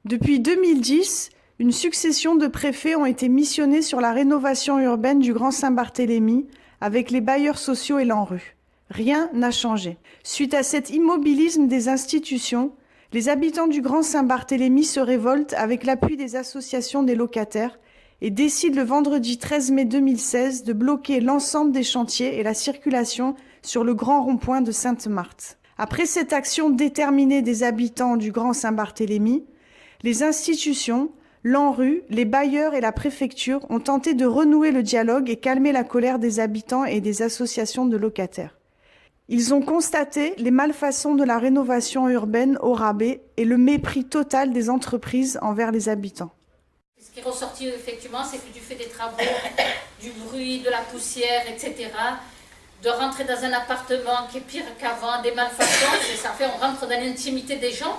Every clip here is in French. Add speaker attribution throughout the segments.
Speaker 1: Depuis 2010, une succession de préfets ont été missionnés sur la rénovation urbaine du Grand Saint-Barthélemy avec les bailleurs sociaux et l'ANRU. Rien n'a changé. Suite à cet immobilisme des institutions, les habitants du Grand Saint-Barthélemy se révoltent avec l'appui des associations des locataires et décident le vendredi 13 mai 2016 de bloquer l'ensemble des chantiers et la circulation sur le grand rond-point de Sainte-Marthe. Après cette action déterminée des habitants du Grand Saint-Barthélemy, les institutions, l'ANRU, les bailleurs et la préfecture ont tenté de renouer le dialogue et calmer la colère des habitants et des associations de locataires. Ils ont constaté les malfaçons de la rénovation urbaine au rabais et le mépris total des entreprises envers les habitants.
Speaker 2: Ce qui est ressorti effectivement, c'est que du fait des travaux, du bruit, de la poussière, etc., de rentrer dans un appartement qui est pire qu'avant, des malfaçons, ça fait on rentre dans l'intimité des gens,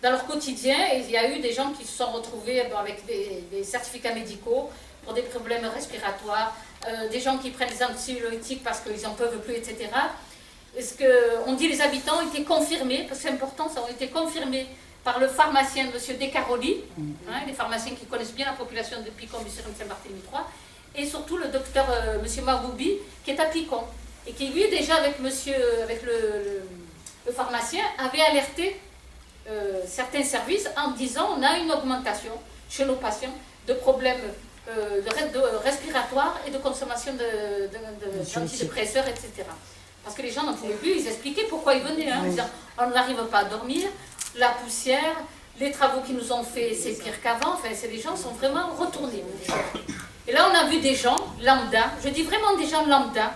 Speaker 2: dans leur quotidien, et il y a eu des gens qui se sont retrouvés avec des certificats médicaux pour des problèmes respiratoires, des gens qui prennent des anxiolytiques parce qu'ils n'en peuvent plus, etc. Est-ce qu'on dit les habitants ont été confirmés, parce que c'est important, ça ont été confirmés par le pharmacien M. Descaroli, les pharmaciens qui connaissent bien la population de Picon, du Saint-Barthélemy 3, et surtout le docteur M. Maroubi, qui est à Picon, et qui lui déjà avec le pharmacien avait alerté certains services en disant on a une augmentation chez nos patients de problèmes de respiratoires et de consommation d'antidépresseurs, etc. Parce que les gens n'en pouvaient plus, ils expliquaient pourquoi ils venaient. Ils disaient, on n'arrive pas à dormir, la poussière, les travaux qu'ils nous ont fait, c'est pire qu'avant. Enfin, les gens sont vraiment retournés. Et là, on a vu des gens lambda, je dis vraiment des gens lambda,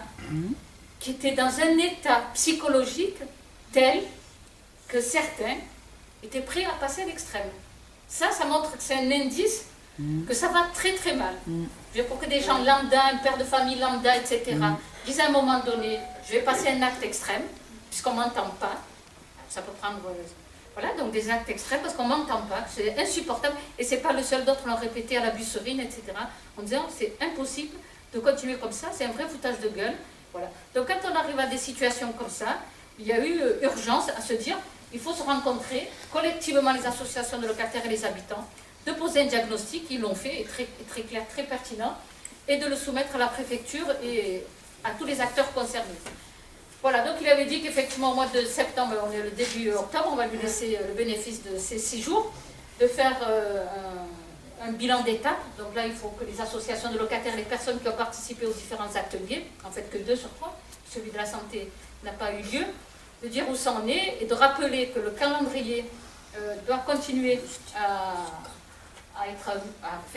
Speaker 2: qui étaient dans un état psychologique tel que certains étaient prêts à passer à l'extrême. Ça montre que c'est un indice que ça va très très mal. Pour que des gens lambda, un père de famille lambda, etc., disent à un moment donné, je vais passer un acte extrême, puisqu'on ne m'entend pas. Ça peut prendre... Voilà, donc des actes extrêmes, parce qu'on ne m'entend pas, c'est insupportable. Et ce n'est pas le seul, d'autres l'ont répété à la Busserine, etc., en disant, c'est impossible de continuer comme ça, c'est un vrai foutage de gueule. Voilà. Donc quand on arrive à des situations comme ça, il y a eu urgence à se dire, il faut se rencontrer collectivement les associations de locataires et les habitants, de poser un diagnostic, ils l'ont fait, et très clair, très pertinent, et de le soumettre à la préfecture et à tous les acteurs concernés. Voilà, donc il avait dit qu'effectivement au mois de septembre, on est le début octobre, on va lui laisser le bénéfice de ces 6 jours, de faire un bilan d'étape. Donc là, il faut que les associations de locataires, les personnes qui ont participé aux différents ateliers, en fait que 2 sur 3, celui de la santé n'a pas eu lieu, de dire où ça en est et de rappeler que le calendrier doit continuer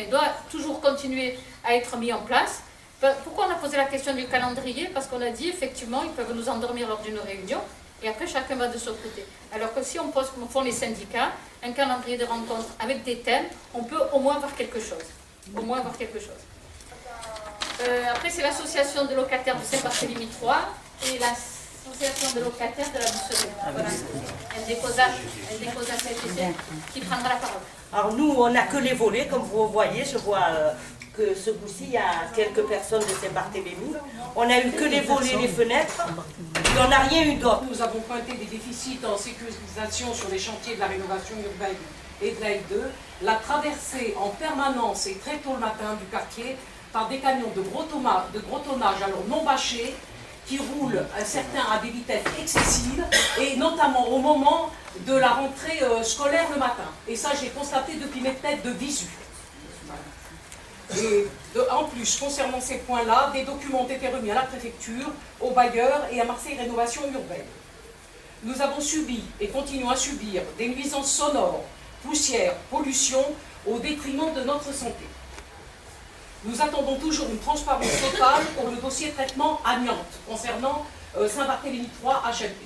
Speaker 2: doit toujours continuer à être mis en place. Pourquoi on a posé la question du calendrier? Parce qu'on a dit effectivement ils peuvent nous endormir lors d'une réunion et après chacun va de son côté. Alors que si on pose comme font les syndicats, un calendrier de rencontre avec des thèmes, on peut au moins avoir quelque chose. Au moins avoir quelque chose. Après c'est l'association de locataires de Saint-Barthélemy 3 et l'association de locataires de la Busserine. Voilà. Elle dépose à CFC qui prendra la parole.
Speaker 3: Alors nous, on n'a que les volets, comme vous voyez, je vois que ce coup-ci, il y a quelques personnes de Saint-Barthélemy. On n'a eu que les volets, les fenêtres, il n'y en a rien eu d'autre.
Speaker 4: Nous avons pointé des déficits en sécurisation sur les chantiers de la rénovation urbaine et de la L2, la traversée en permanence et très tôt le matin du quartier par des camions de gros tonnage, alors non bâchés, qui roulent certains à des vitesses excessives et notamment au moment de la rentrée scolaire le matin. Et ça, j'ai constaté depuis mes têtes de visu. Et en plus, concernant ces points-là, des documents ont été remis à la préfecture, aux bailleurs et à Marseille Rénovation Urbaine. Nous avons subi et continuons à subir des nuisances sonores, poussière, pollution, au détriment de notre santé. Nous attendons toujours une transparence totale pour le dossier traitement amiante concernant Saint-Barthélemy 3 HLP.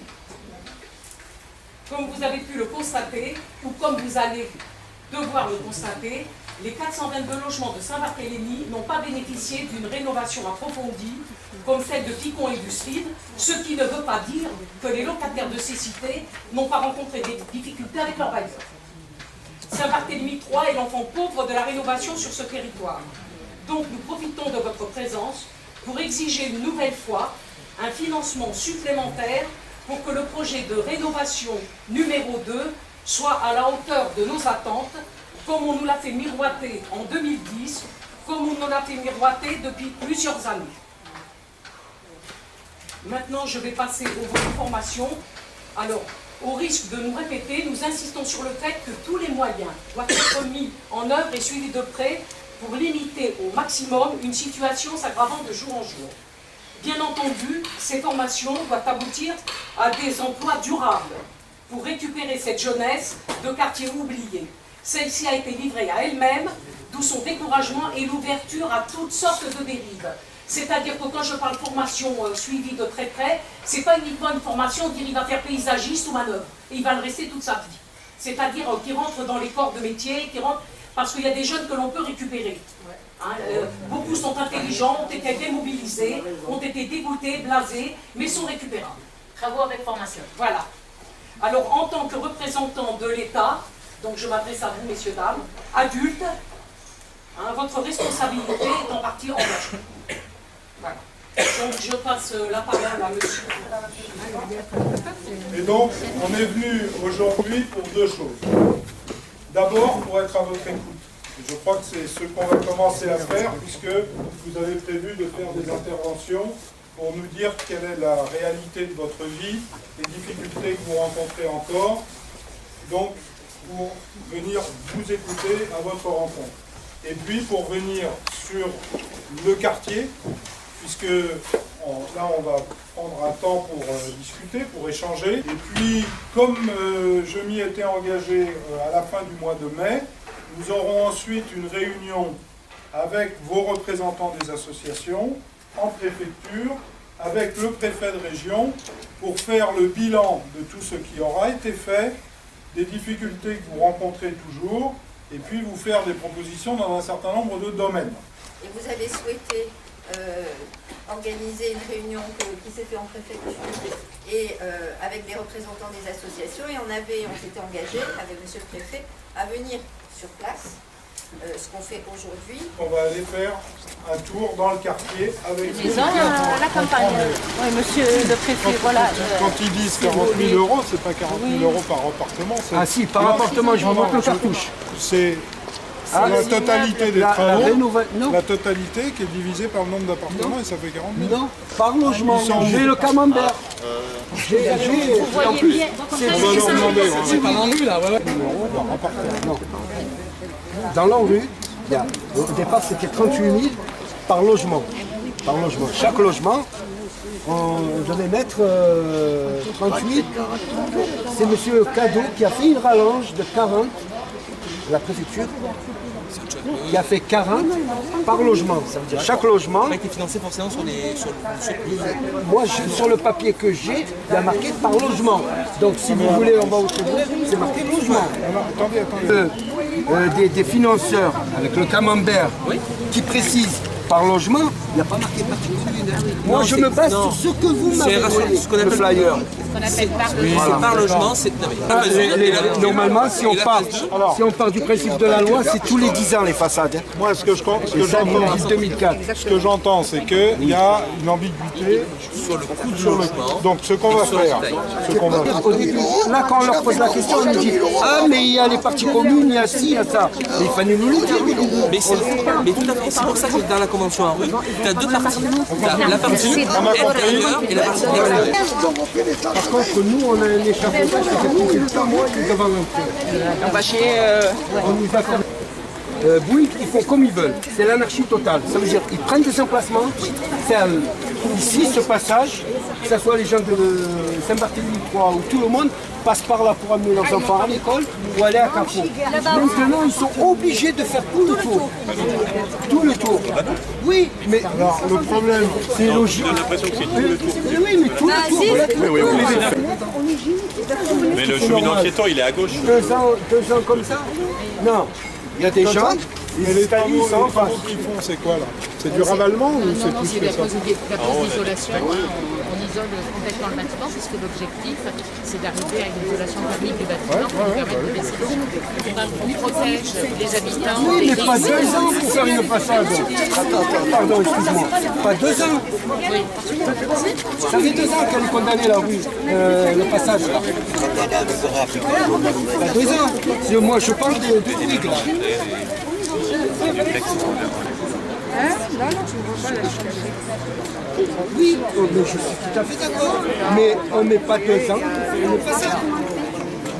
Speaker 4: Comme vous avez pu le constater, ou comme vous allez devoir le constater, les 422 logements de Saint-Barthélemy n'ont pas bénéficié d'une rénovation approfondie comme celle de Picon et Busserine, ce qui ne veut pas dire que les locataires de ces cités n'ont pas rencontré des difficultés avec leurs bailleurs. Saint-Barthélemy 3 est l'enfant pauvre de la rénovation sur ce territoire. Donc nous profitons de votre présence pour exiger une nouvelle fois un financement supplémentaire pour que le projet de rénovation numéro 2 soit à la hauteur de nos attentes comme on nous l'a fait miroiter en 2010, comme on nous l'a fait miroiter depuis plusieurs années. Maintenant, je vais passer au volet formation. Alors, au risque de nous répéter, nous insistons sur le fait que tous les moyens doivent être mis en œuvre et suivis de près pour limiter au maximum une situation s'aggravant de jour en jour. Bien entendu, ces formations doivent aboutir à des emplois durables pour récupérer cette jeunesse de quartiers oubliés. Celle-ci a été livrée à elle-même, d'où son découragement et l'ouverture à toutes sortes de dérives. C'est-à-dire que quand je parle formation suivie de très près, ce n'est pas uniquement une formation dire il va faire paysagiste ou manœuvre, et il va le rester toute sa vie. C'est-à-dire qui rentre dans les corps de métier, parce qu'il y a des jeunes que l'on peut récupérer. Hein, beaucoup sont intelligents, ont été démobilisés, ont été dégoûtés, blasés, mais sont récupérables.
Speaker 2: Travaux avec formation.
Speaker 4: Voilà. Alors, en tant que représentant de l'État, donc je m'adresse à vous, messieurs, dames, adultes, hein, votre responsabilité est en partie engagée. Voilà. Donc, je passe la parole à monsieur.
Speaker 5: Et donc, on est venu aujourd'hui pour deux choses. D'abord, pour être à votre écoute. Et je crois que c'est ce qu'on va commencer à faire, puisque vous avez prévu de faire des interventions pour nous dire quelle est la réalité de votre vie, les difficultés que vous rencontrez encore, donc pour venir vous écouter à votre rencontre. Et puis pour venir sur le quartier, puisque là on va prendre un temps pour discuter, pour échanger. Et puis comme je m'y étais engagé à la fin du mois de mai, nous aurons ensuite une réunion avec vos représentants des associations, en préfecture, avec le préfet de région, pour faire le bilan de tout ce qui aura été fait, des difficultés que vous rencontrez toujours, et puis vous faire des propositions dans un certain nombre de domaines.
Speaker 6: Et vous avez souhaité organiser une réunion qui s'est faite en préfecture et avec des représentants des associations, et on s'était engagé avec monsieur le préfet à venir sur place, ce qu'on fait aujourd'hui.
Speaker 5: On va aller faire un tour dans le quartier avec
Speaker 7: Disons la campagne. Oui, monsieur le préfet, voilà.
Speaker 5: Quand ils disent 40 000 €, c'est pas 40 000 € par appartement.
Speaker 8: Ah si, par appartement, je vous montre le cartouche.
Speaker 5: C'est la totalité des travaux,
Speaker 8: non,
Speaker 5: la totalité qui est divisée par le nombre d'appartements, et ça fait 40 000.
Speaker 8: non, par logement. J'ai le camembert.
Speaker 7: Vous voyez bien.
Speaker 5: On va leur demander.
Speaker 8: C'est pas dans l'enrue là, ouais. Non. Dans l'enrue, au départ c'était 38 000 par logement. Chaque logement, on devait mettre 38. C'est monsieur Cadeau qui a fait une rallonge de 40, la préfecture, qui a fait 40 par logement. Ça veut dire chaque logement.
Speaker 9: Ça a été financé forcément sur
Speaker 8: Moi, sur le papier que j'ai, il y a marqué par logement. Donc si vous voulez, on va au tribunal, c'est marqué logement.
Speaker 5: Attendez.
Speaker 8: Des financeurs avec le camembert qui précisent par logement, il n'y a pas marqué partie commune. Moi, je me base sur ce que vous m'avez donné, le flyer.
Speaker 9: C'est par logement, c'est...
Speaker 8: Normalement, si on part du principe de la loi, c'est tous les 10 ans les façades.
Speaker 5: Moi, ce que j'entends,
Speaker 8: 2004.
Speaker 5: ce que j'entends, c'est qu'il y a une ambiguïté
Speaker 9: sur le coût du logement.
Speaker 5: Donc, ce qu'on va faire,
Speaker 8: Au début, là, quand on leur pose la question, on nous dit ah, mais il y a les parties communes, il y a ci, il y a ça. Mais il fallait nous le dire.
Speaker 9: Mais tout à fait, c'est pour ça que dans la convention en rue, tu as deux parties. La partie intérieure et la partie extérieure.
Speaker 8: Par contre, nous, on a un échafaudage, c'est que tout mois, ils devant l'entrée.
Speaker 7: On va chez.
Speaker 8: On nous a fait Bouygues, ils font comme ils veulent. C'est l'anarchie totale. Ça veut dire qu'ils prennent des emplacements, faire ici ce passage, que ce soit les gens de Saint-Barthélemy 3 ou tout le monde, passe par là pour amener leurs enfants à l'école ou aller à Carrefour. Maintenant, ils sont obligés de faire tout le tour. Tout le tour. Oui, mais
Speaker 5: alors, le problème,
Speaker 8: c'est logique.
Speaker 10: J'ai l'impression que c'est tout le tour.
Speaker 8: Oui, mais tout le tour.
Speaker 10: Mais le chemin piéton, il est à gauche.
Speaker 8: 2 ans comme ça? Non. Il y a des gens
Speaker 5: Mais les travaux qu'ils font, c'est quoi là? C'est du ravalement ou c'est plus
Speaker 10: c'est
Speaker 5: que
Speaker 10: la
Speaker 5: ça?
Speaker 10: pose d'isolation. On isole complètement le bâtiment puisque l'objectif, c'est d'arriver à une isolation thermique du bâtiment pour lui permettre de baisser les eaux. On protège les habitants.
Speaker 8: Oui, mais pas 2 ans pour faire une façade. Pardon, excuse-moi. Pas 2 ans. Ça fait 2 ans qu'elle est condamnée la rue, le passage. Pas 2 ans. Moi, je parle de Bouygues là. Oui, mais je suis tout à fait d'accord. Mais on ne met pas 2 ans pour faire une façade.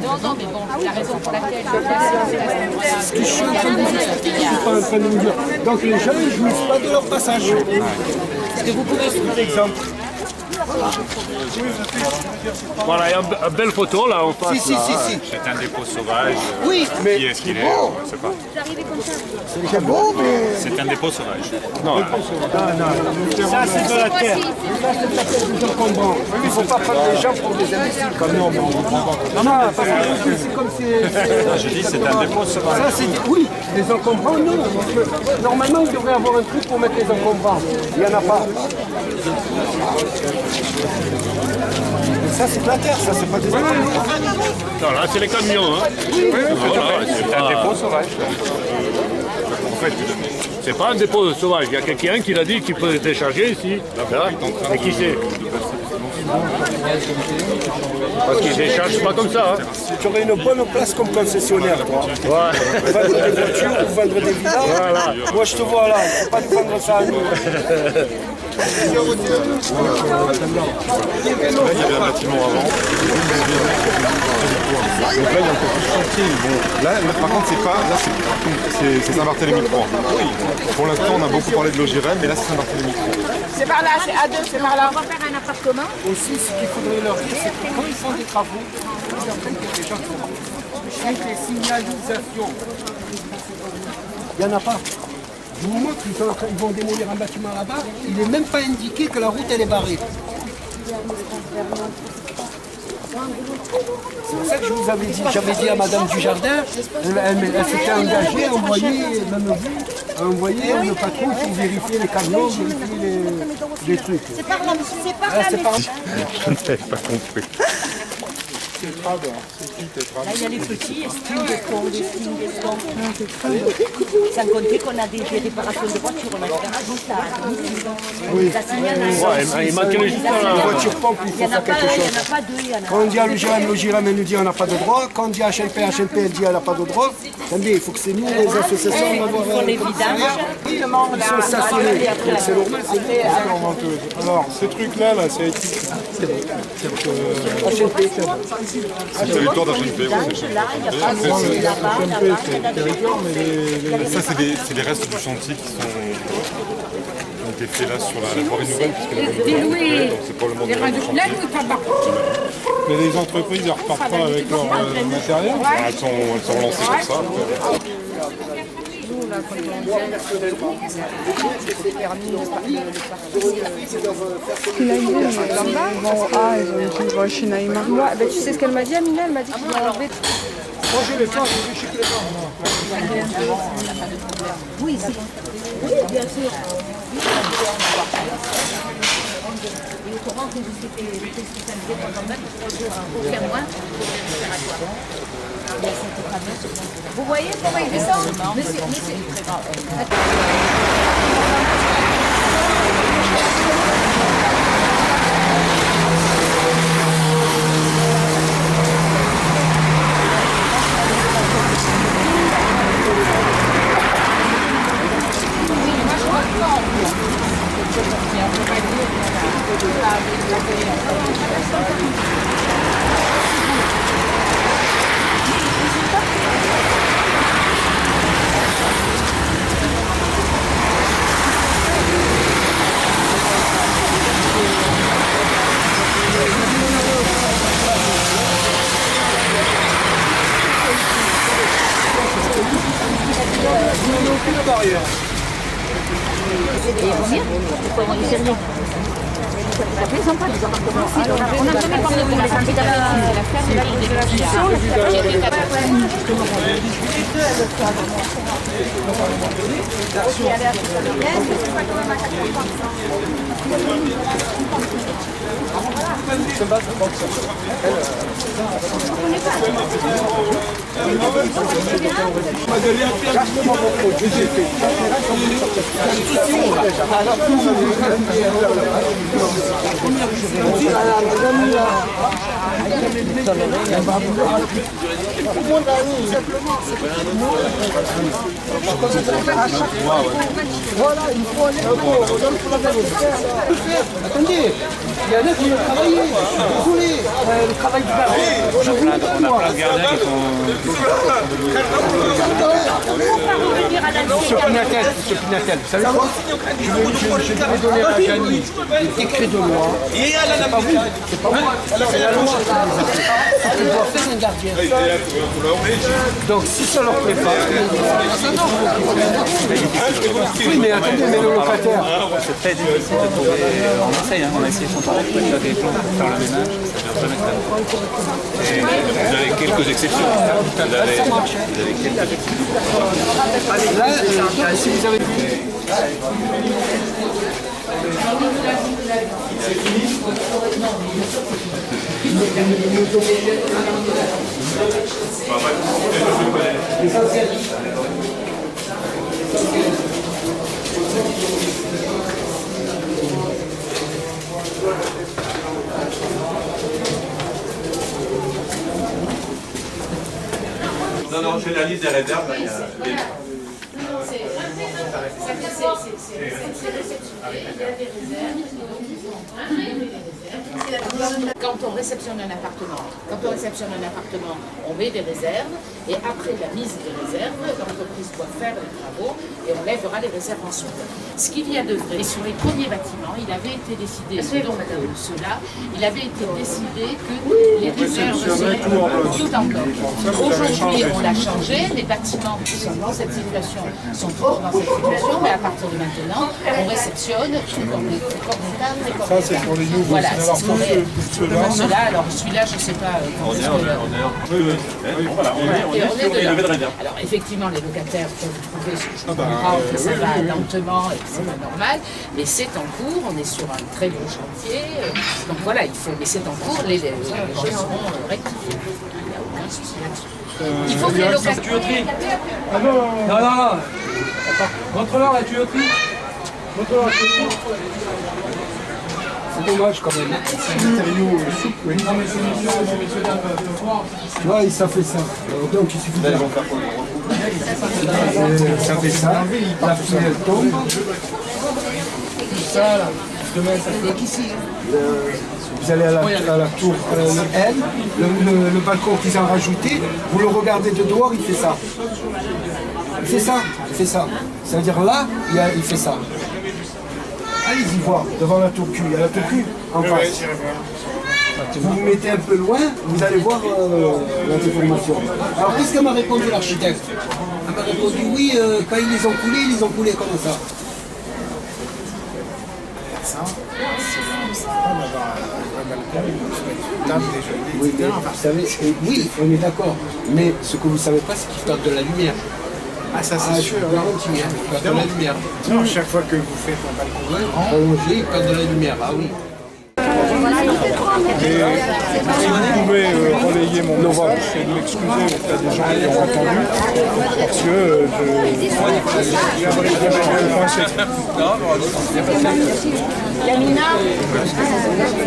Speaker 10: Non, mais bon, la raison pour laquelle
Speaker 8: Ce que je suis en train de vous expliquer, je ne suis pas en train de vous dire. Donc les gens ne jouissent pas de leur passage. Est-ce que vous pouvez prendre l'exemple?
Speaker 11: Voilà, il y a une belle photo là en face.
Speaker 8: Si.
Speaker 11: C'est un dépôt sauvage.
Speaker 8: Oui, mais
Speaker 11: qui est-ce qu'il est? On ne sait pas.
Speaker 8: c'est beau, mais...
Speaker 11: C'est un dépôt sauvage. Non,
Speaker 8: Ça, c'est de la terre. Ça, c'est de la terre des encombrants. Il ne faut pas prendre les gens pour des imbéciles comme nous. Non, parce que c'est comme c'est...
Speaker 11: je dis c'est un dépôt sauvage.
Speaker 8: Ça, c'est... Oui, les encombrants, non. Parce que normalement, il devrait y avoir un truc pour mettre les encombrants. Il n'y en a pas. Ça, c'est de la terre, ça, c'est pas des encombrants.
Speaker 11: Non, là c'est les camions. Hein. Voilà, c'est un dépôt sauvage. En fait, c'est pas un dépôt sauvage. Il y a quelqu'un qui l'a dit qu'il peut décharger ici. Là, et qui c'est? Parce qu'ils ne déchargent pas comme ça. Hein.
Speaker 8: Tu aurais une bonne place comme concessionnaire, toi.
Speaker 11: Ouais.
Speaker 8: Vendre des voitures ou vendre des villas.
Speaker 11: Voilà.
Speaker 8: Moi, je te vois là, il ne faut pas te prendre ça à nous.
Speaker 11: Il y avait un bâtiment avant. Donc là, il y a encore plus de chantier. Bon, là, par contre, c'est pas. Là, c'est Saint-Barthélemy 3. Oui. Pour l'instant, on a beaucoup parlé de Logirem, mais là, c'est Saint-Barthélemy 3.
Speaker 10: C'est par là, c'est à 2, c'est par là. On va faire un appartement.
Speaker 8: Aussi, ce qu'il faudrait leur dire, c'est que quand ils font des travaux, ils sont en train de faire des gens qui avec les signalisations. Il n'y en a pas. Du moment qu'ils vont démolir un bâtiment là-bas, il n'est même pas indiqué que la route elle est barrée. C'est pour ça que je vous avais dit, j'avais dit à Madame Dujardin, elle s'était engagée à envoyer, même vous, à envoyer le patron pour vérifier les camions, vérifier les trucs.
Speaker 10: C'est par là, monsieur, c'est par là.
Speaker 11: Je n'avais pas compris.
Speaker 12: Là, il y a les petits, estime des ponts, des signes, des ponts. Sans compter qu'on a des réparations de voitures, on a des garages juste à
Speaker 8: Oui.
Speaker 11: Il manque le juste
Speaker 8: La voiture pompe, il
Speaker 12: Il
Speaker 8: faut
Speaker 12: n'y en a
Speaker 8: faire
Speaker 12: pas,
Speaker 8: quelque
Speaker 12: il y
Speaker 8: chose.
Speaker 12: en a pas deux, il y en a.
Speaker 8: Quand on dit à Logirem, elle nous dit on n'a pas de droit. Quand on dit à HLP, elle dit elle n'a pas de droit. Attendez, il faut que c'est nous, les associations, on va voir.
Speaker 12: Ils font les vidanges.
Speaker 8: Ils sont stationnés. C'est normal, c'est nous.
Speaker 5: Alors, ces trucs-là, là, c'est écrit.
Speaker 8: HLP,
Speaker 11: C'est le territoire d'HNP, oui, c'est
Speaker 12: Là, il n'y a pas de
Speaker 5: HNP,
Speaker 12: là-bas,
Speaker 5: c'est le territoire, mais
Speaker 11: Ça, c'est les restes du chantier qui ont été faits là sur la forêt nouvelle, puisque la forêt nouvelle, donc c'est probablement des restes du chantier.
Speaker 5: mais les entreprises, elles repartent pas avec leur matériel.
Speaker 11: Elles sont lancées comme ça.
Speaker 7: Tu sais ce qu'elle m'a dit, Amina? Elle m'a dit qu'il va enlever.
Speaker 8: Moi j'ai les plans, je vais les plans.
Speaker 12: Oui, bien sûr. Et au courant que vous étiez hospitalisé pendant 23 jours, aucun mois, vous voyez comment il descend? Monsieur. Et combien? Comment il s'est
Speaker 7: Ils n'ont pas des appartements. On n'a jamais parlé pour les candidats de la ferme de la gestion.
Speaker 8: Voilà, il faut aller attendez, il y en a qui veulent travailler. Vous voulez le travail du barreau. Je vous le donne, moi. Monsieur Pinatel, vous savez quoi? Je vais donner à Jani des décrets de loi. C'est pas vous, c'est pas moi. C'est la loi. On doit faire un gardien. Donc si ça leur plaît pas, oui, mais attendez, mais le locataire.
Speaker 13: C'est très difficile de trouver. On essaye, on a essayé sans arrêt de faire des gens pour faire le ménage, ça ne vient jamais. Et vous avez quelques exceptions. Vous avez quelques exceptions.
Speaker 8: Là, si vous avez
Speaker 13: Non, j'ai la liste des réserves. Là, il y a des...
Speaker 10: Quand on réceptionne un appartement, on met des réserves et après la mise des réserves, l'entreprise doit faire les travaux et on lèvera les réserves ensuite. Ce qu'il y a de vrai, sur les premiers bâtiments, il avait été décidé, donc cela, il avait été décidé que les réserves seraient tout en bloc. Aujourd'hui, on l'a changé, les bâtiments qui sont dans cette situation sont toujours dans cette situation, mais à partir de maintenant, on réceptionne tout comme les corps des
Speaker 5: Ça, c'est pour les nouveaux.
Speaker 10: Voilà,
Speaker 5: alors,
Speaker 10: c'est ceux-là. Alors, celui-là, je ne sais pas.
Speaker 13: On est. Voilà, on est sur les levées de réserve.
Speaker 10: Alors, effectivement, les locataires peuvent trouver, je comprends que ça va lentement et que c'est pas normal, mais c'est en cours, on est sur un très gros chantier. Donc voilà, il faut, mais c'est en cours, les choses seront rectifiées. Il n'y a aucun souci là-dessus. Il faut que les locataires.
Speaker 5: Ah non,
Speaker 9: Non. Contrôleur, la tuyauterie.
Speaker 8: C'est dommage quand même.
Speaker 5: c'est un matériau souple, oui.
Speaker 8: Ouais, ça fait ça. Donc il suffit de... Ça fait ça. La pluie elle tombe.
Speaker 9: Ça, là. Demain, ça fait qu'ici.
Speaker 8: Vous allez à la tour L, le balcon qu'ils ont rajouté, vous le regardez de dehors, il fait ça. Il fait ça. Ça veut dire là, il fait ça. Allez-y voir, devant la tour Q, il y a la tour Q en face. Vous vous mettez un peu loin, vous allez voir la déformation. Alors qu'est-ce qu'elle m'a répondu l'architecte? Elle m'a répondu oui, quand ils les ont coulés comme ça. Oui, mais vous savez, oui, on est d'accord. Mais ce que vous ne savez pas, c'est qu'ils perdent de la lumière.
Speaker 14: Ah, ça c'est sûr.
Speaker 8: Je garantis, ils perdent de la lumière.
Speaker 14: Non, chaque fois que vous faites un balcon
Speaker 8: prolongé, ils perdent de la lumière. Ah oui.
Speaker 5: Et si vous pouvez relayer mon message et de m'excuser auprès des gens qui ont entendu, parce que
Speaker 7: Yamina.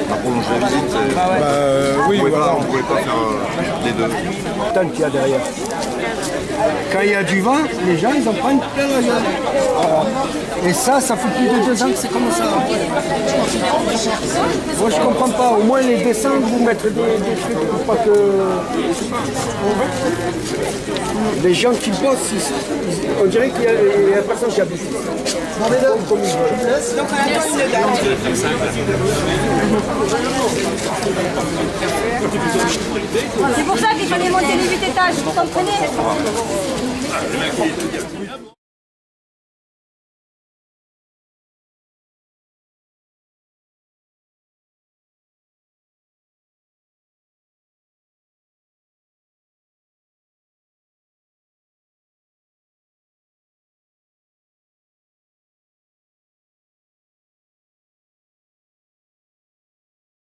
Speaker 13: Par prolonger la visite,
Speaker 5: oui, voilà.
Speaker 13: On ne pouvait pas faire les deux.
Speaker 8: Tant qu'il y a derrière. Quand il y a du vent, les gens ils en prennent plein la gueule. Voilà. Et ça fait plus de 2 ans que c'est comme ça. Moi je comprends pas, au moins les descendre, vous mettre des trucs pour pas que... Les gens qui bossent, on dirait qu'il y a personne qui habite.
Speaker 7: C'est pour ça qu'il fallait monter les 8 étages, vous comprenez?